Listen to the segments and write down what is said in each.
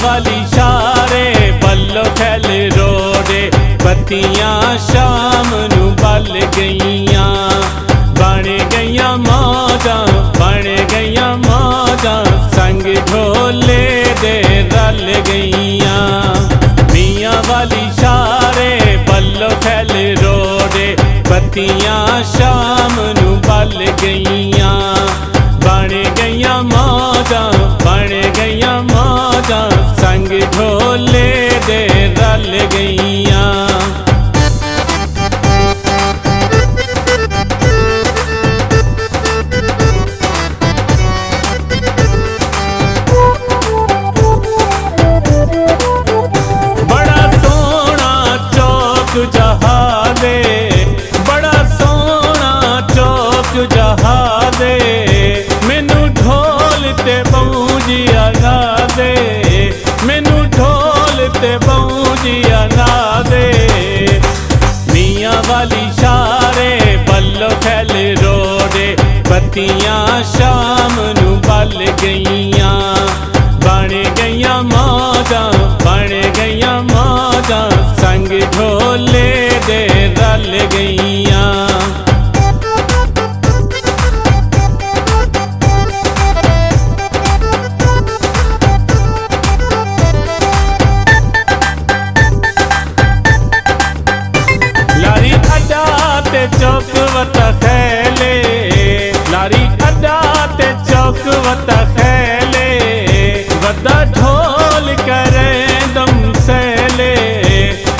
वाली शारे बल्लो खैल रोडे बत्तियां शाम नू बल गईयां। बन गईयां मौजां बन गईयां मौजां संग ढोले दे रल गईयां। मियां वाली शारे बल्लो खैल रोडे बत्तियां शाम नू बल गईयां। बन गईयां मौजां बन गईयां मौजां संग ढोले दे रल गईयां। बड़ा सोहना चौक जहादे बड़ा सोहना चौक जहादे मैनू ढोल ते बऊजिया ला दे मैनू ढोल ते बऊजिया ला दे। मियां वाली शारे बल्लो खैल रोडे बत्तियां शाम नू बल गईयां। बन गईयां मौजां बन गईयां मौजां संग ढोले दे रल गईयां। लारी अड्डा ते चौक वता खैले लारी अड्डा ते चौक वता खैले वदा ढोल करे दम सैले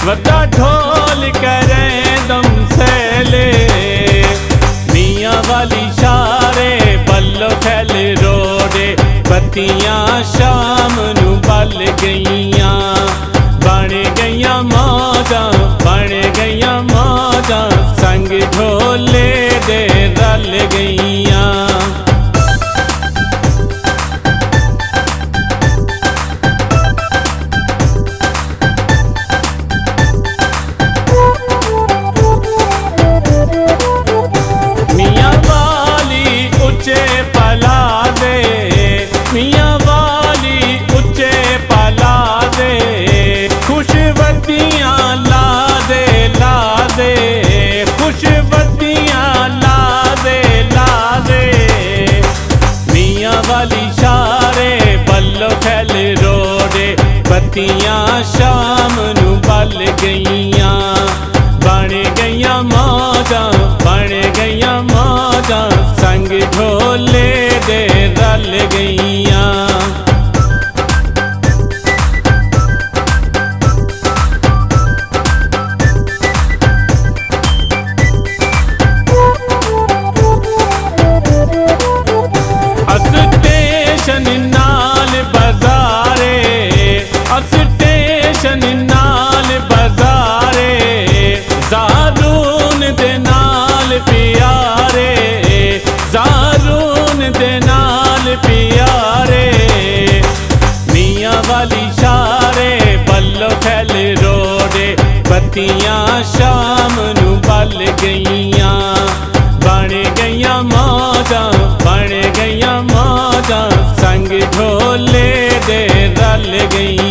वदा ढोल करे दम सैले। मियां वाली शारे बल्लो खैल रोडे बत्तियां शाम नू बल गईयां। बन गईयां मौजां बन गईयां मौजां संग ढोले दे रल गईयां। मियां वाली उच्चे पला दे मियां वाली उच्चे पला दे खुशबत्तियां ला दे खुशबत्तियां ला दे। मियां वाली शारे बल्लो खैल रोडे बत्तियां शाम नू बल गईयां। बन गईयां मौजां बन गईयां मौजां संग ढोले दे रल गईयां। स्टेशन नाल बाजारे स्टेशन नाल बाजारे ज़ारून दे नाल प्यारे ज़ारून दे नाल प्यारे। मियां वाली शारे बल्लो खैल रोडे बत्तियां शाम नू बल गईयां। बन गईयां मौजां बन गईयां मौजां संग ढोले दे रल गईयां।